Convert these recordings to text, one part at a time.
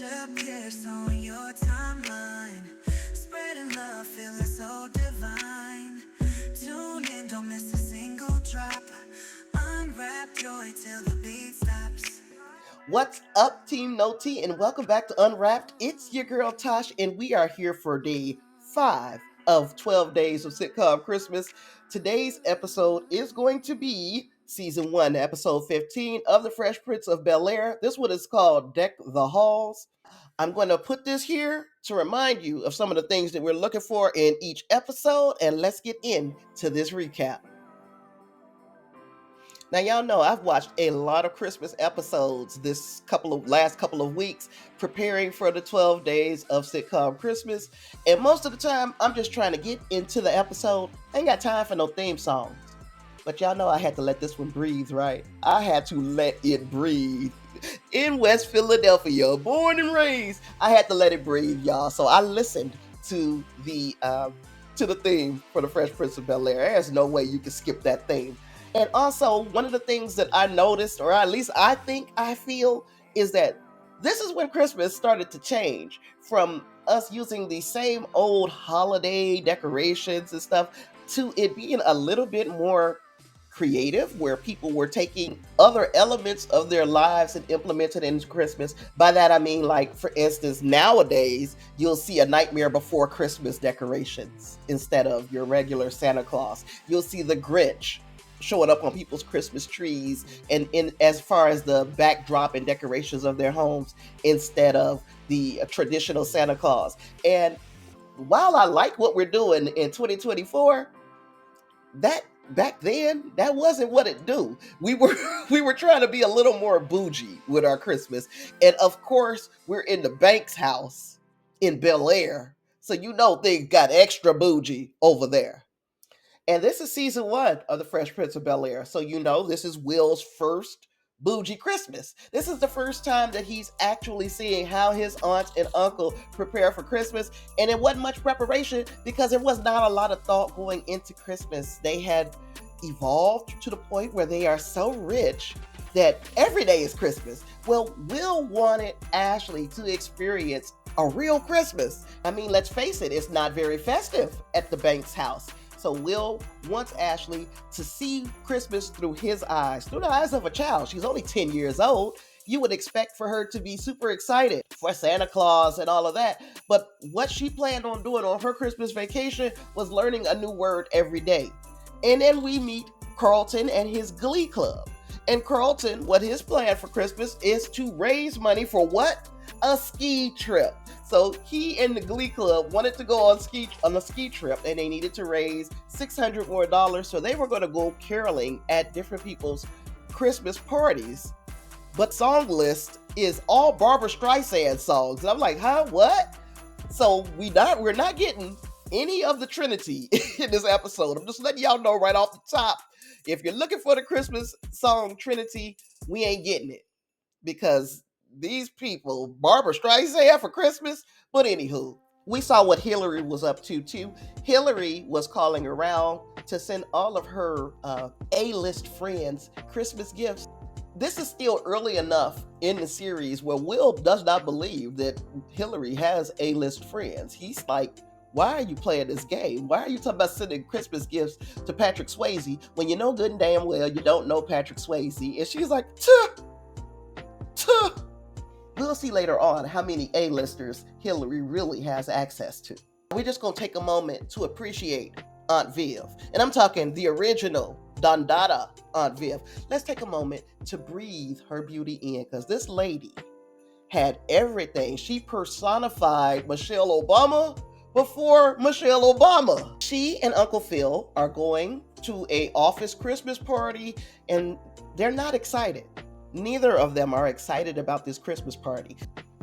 appears on your timeline. Spreading love, feeling so divine. Tune in, don't miss a single drop. Unwrap joy till the beat stops. What's up, Team No T, and welcome back to Unwrapped. It's your girl Tosh, and we are here for day 5 of 12 days of sitcom Christmas. Today's episode is going to be season 1, episode 15 of the Fresh Prince of Bel-Air. This one is called Deck the Halls. I'm going to put this here to remind you of some of the things that we're looking for in each episode, and let's get into this recap. Now y'all know I've watched a lot of Christmas episodes this last couple of weeks preparing for the 12 days of sitcom Christmas, and most of the time I'm just trying to get into the episode. I ain't got time for no theme songs. But y'all know I had to let this one breathe, right? I had to let it breathe. In West Philadelphia, born and raised, I had to let it breathe, y'all. So I listened to the theme for the Fresh Prince of Bel-Air. There's no way you can skip that theme. And also, one of the things that I noticed, or at least I feel, is that this is when Christmas started to change from us using the same old holiday decorations and stuff to it being a little bit more creative, where people were taking other elements of their lives and implemented into Christmas. By that I mean, like, for instance, nowadays you'll see a Nightmare Before Christmas decorations instead of your regular Santa Claus. You'll see the Grinch showing up on people's Christmas trees and in as far as the backdrop and decorations of their homes instead of the traditional Santa Claus. And while I like what we're doing in 2024, that back then that wasn't what it do. We were we were trying to be a little more bougie with our Christmas. And of course, we're in the Banks house in Bel Air. So you know things got extra bougie over there. And this is season 1 of the Fresh Prince of Bel-Air. So you know this is Will's first bougie Christmas. This is the first time that he's actually seeing how his aunt and uncle prepare for Christmas. And it wasn't much preparation because there was not a lot of thought going into Christmas. They had evolved to the point where they are so rich that every day is Christmas. Well, Will wanted Ashley to experience a real Christmas. I mean, let's face it, it's not very festive at the Banks house. So Will wants Ashley to see Christmas through his eyes, through the eyes of a child. She's only 10 years old. You would expect for her to be super excited for Santa Claus and all of that. But what she planned on doing on her Christmas vacation was learning a new word every day. And then we meet Carlton and his glee club. And Carlton, what his plan for Christmas is to raise money for what? A ski trip. So he and the Glee Club wanted to go on a ski trip, and they needed to raise $600 more. So they were going to go caroling at different people's Christmas parties. But song list is all Barbara Streisand songs. And I'm like, huh? What? So we're not getting any of the Trinity in this episode. I'm just letting y'all know right off the top. If you're looking for the Christmas song Trinity, we ain't getting it. Because these people, Barbara Streisand for Christmas. But anywho, we saw what Hillary was up to too. Hillary was calling around to send all of her A-list friends Christmas gifts. This is still early enough in the series where Will does not believe that Hillary has A-list friends. He's like, why are you playing this game? Why are you talking about sending Christmas gifts to Patrick Swayze when you know good and damn well you don't know Patrick Swayze? And she's like, tuh. We'll see later on how many A-listers Hillary really has access to. We're just going to take a moment to appreciate Aunt Viv. And I'm talking the original Don Dada Aunt Viv. Let's take a moment to breathe her beauty in, because this lady had everything. She personified Michelle Obama before Michelle Obama. She and Uncle Phil are going to a office Christmas party, and they're not excited. Neither of them are excited about this Christmas party.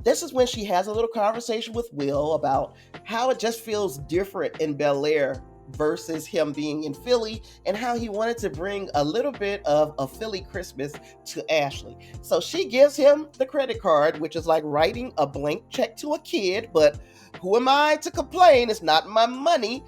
This is when she has a little conversation with Will about how it just feels different in Bel Air versus him being in Philly, and how he wanted to bring a little bit of a Philly Christmas to Ashley. So she gives him the credit card, which is like writing a blank check to a kid, but who am I to complain? It's not my money.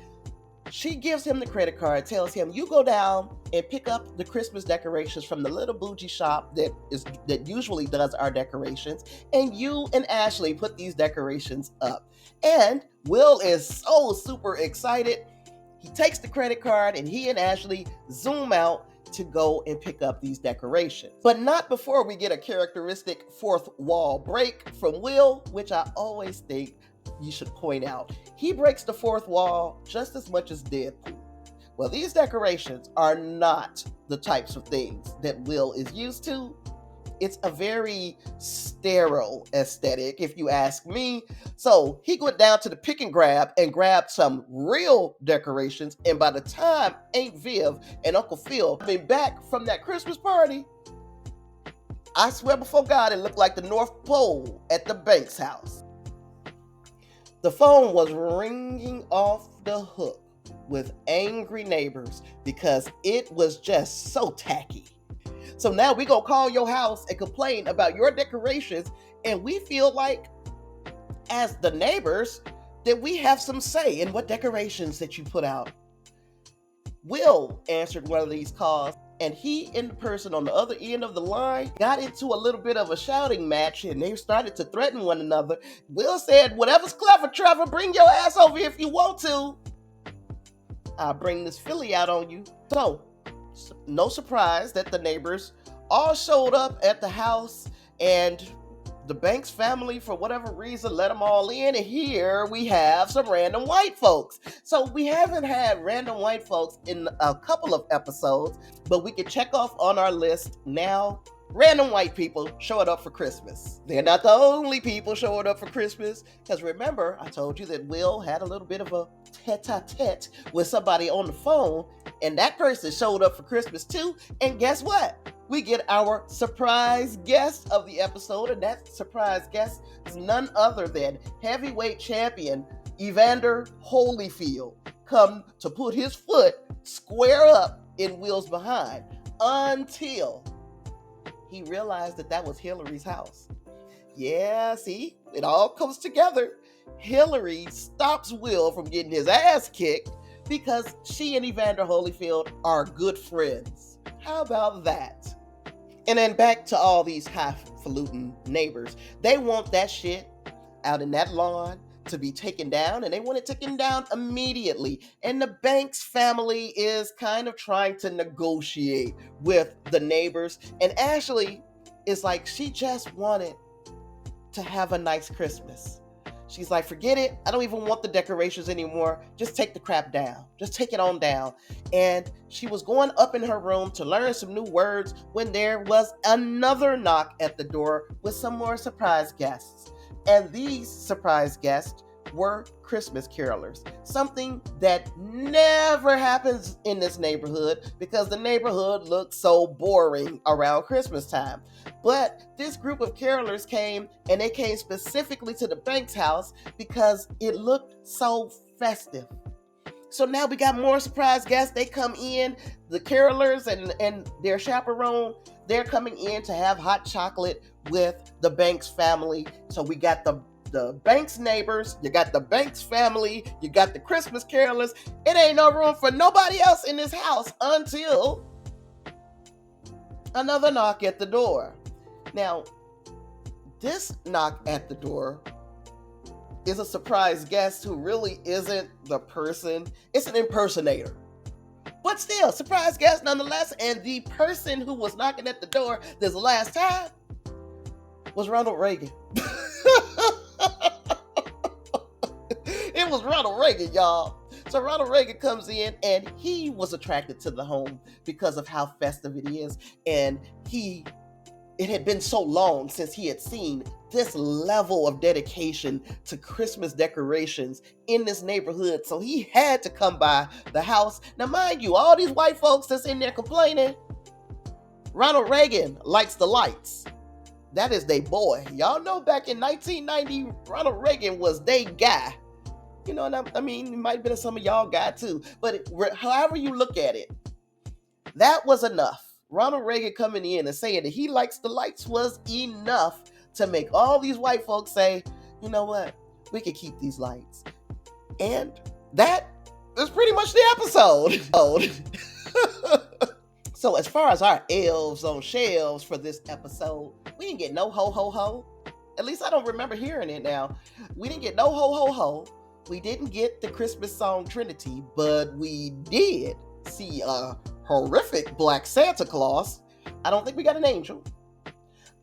She gives him the credit card, tells him, you go down and pick up the Christmas decorations from the little bougie shop that usually does our decorations. And you and Ashley put these decorations up. And Will is so super excited. He takes the credit card and he and Ashley zoom out to go and pick up these decorations. But not before we get a characteristic fourth wall break from Will, which I always think you should point out. He breaks the fourth wall just as much as Deadpool. Well, these decorations are not the types of things that Will is used to. It's a very sterile aesthetic, if you ask me. So he went down to the pick and grabbed some real decorations. And by the time Aunt Viv and Uncle Phil came back from that Christmas party, I swear before God, it looked like the North Pole at the Banks house. The phone was ringing off the hook with angry neighbors because it was just so tacky. So now we gonna call your house and complain about your decorations, and we feel like, as the neighbors, that we have some say in what decorations that you put out. Will answered one of these calls, and he and the person on the other end of the line got into a little bit of a shouting match, and they started to threaten one another. Will said, "Whatever's clever, Trevor, bring your ass over here if you want to. I'll bring this Philly out on you." So, no surprise that the neighbors all showed up at the house, and the Banks family, for whatever reason, let them all in. And here we have some random white folks. So we haven't had random white folks in a couple of episodes, but we can check off on our list now. Random white people showed up for Christmas. They're not the only people showing up for Christmas, because remember, I told you that Will had a little bit of a tete-a-tete with somebody on the phone, and that person showed up for Christmas too. And guess what? We get our surprise guest of the episode, and that surprise guest is none other than heavyweight champion Evander Holyfield, come to put his foot square up in Will's behind until he realized that was Hillary's house. Yeah, see, it all comes together. Hillary stops Will from getting his ass kicked because she and Evander Holyfield are good friends. How about that? And then back to all these highfalutin neighbors. They want that shit out in that lawn to be taken down, and they want it taken down immediately. And the Banks family is kind of trying to negotiate with the neighbors. And Ashley is like, she just wanted to have a nice Christmas. She's like, forget it. I don't even want the decorations anymore. Just take the crap down. Just take it on down. And she was going up in her room to learn some new words when there was another knock at the door with some more surprise guests. And these surprise guests were Christmas carolers, something that never happens in this neighborhood because the neighborhood looks so boring around Christmas time. But this group of carolers came, and they came specifically to the Banks house because it looked so festive. So now we got more surprise guests. They come in, the carolers and their chaperone, they're coming in to have hot chocolate with the Banks family. So we got the Banks neighbors, you got the Banks family, you got the Christmas carolers. It ain't no room for nobody else in this house until another knock at the door. Now, this knock at the door is a surprise guest who really isn't the person. It's an impersonator. But still, surprise guest nonetheless. And the person who was knocking at the door this last time was Ronald Reagan. It was Ronald Reagan, y'all. So Ronald Reagan comes in, and he was attracted to the home because of how festive it is. And it had been so long since he had seen this level of dedication to Christmas decorations in this neighborhood. So he had to come by the house. Now, mind you, all these white folks that's in there complaining, Ronald Reagan likes the lights. That is they boy. Y'all know back in 1990, Ronald Reagan was they guy. You know, and I mean, it might have been some of y'all guy too. But however you look at it, that was enough. Ronald Reagan coming in and saying that he likes the lights was enough to make all these white folks say, you know what, we can keep these lights. And that is pretty much the episode. So as far as our elves on shelves for this episode, we didn't get no ho ho ho. At least I don't remember hearing it now. We didn't get no ho ho ho. We didn't get the Christmas song Trinity, but we did see a horrific Black Santa Claus. I don't think we got an angel.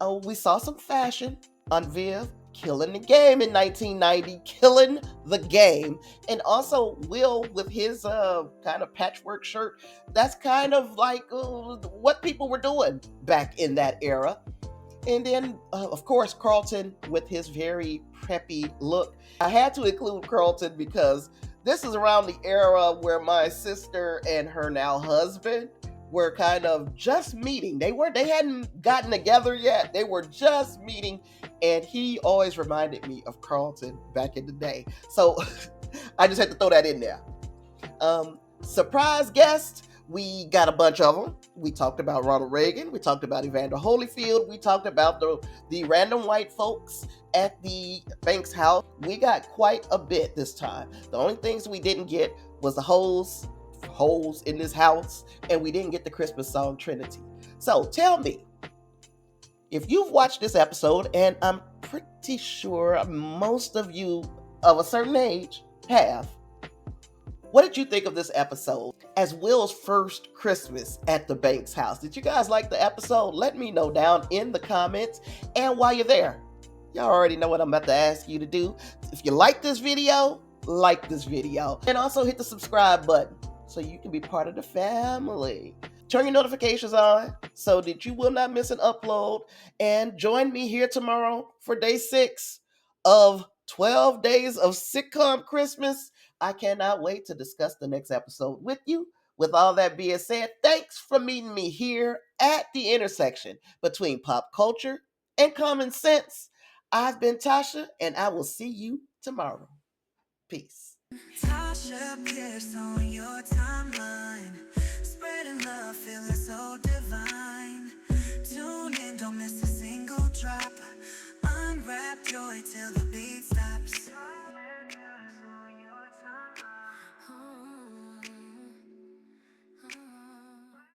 Oh, we saw some fashion. Unveil killing the game in 1990, killing the game. And also Will with his kind of patchwork shirt. That's kind of like what people were doing back in that era. And then, of course, Carlton with his very preppy look. I had to include Carlton because this is around the era where my sister and her now husband were kind of just meeting. They hadn't gotten together yet. They were just meeting, and he always reminded me of Carlton back in the day. So I just had to throw that in there. Surprise guest. We got a bunch of them. We talked about Ronald Reagan. We talked about Evander Holyfield. We talked about the random white folks at the Banks house. We got quite a bit this time. The only things we didn't get was the holes in this house, and we didn't get the Christmas song Trinity. So tell me, if you've watched this episode, and I'm pretty sure most of you of a certain age have, what did you think of this episode as Will's first Christmas at the Banks house? Did you guys like the episode? Let me know down in the comments. And while you're there, y'all already know what I'm about to ask you to do. If you like this video, like this video. And also hit the subscribe button so you can be part of the family. Turn your notifications on so that you will not miss an upload. And join me here tomorrow for day 6 of 12 days of sitcom Christmas. I cannot wait to discuss the next episode with you. With all that being said, thanks for meeting me here at the intersection between pop culture and common sense. I've been Tasha, and I will see you tomorrow. Peace. Tasha appears on your timeline, spreading love, feeling so divine. Tune in, don't miss a single drop. Unwrap joy till the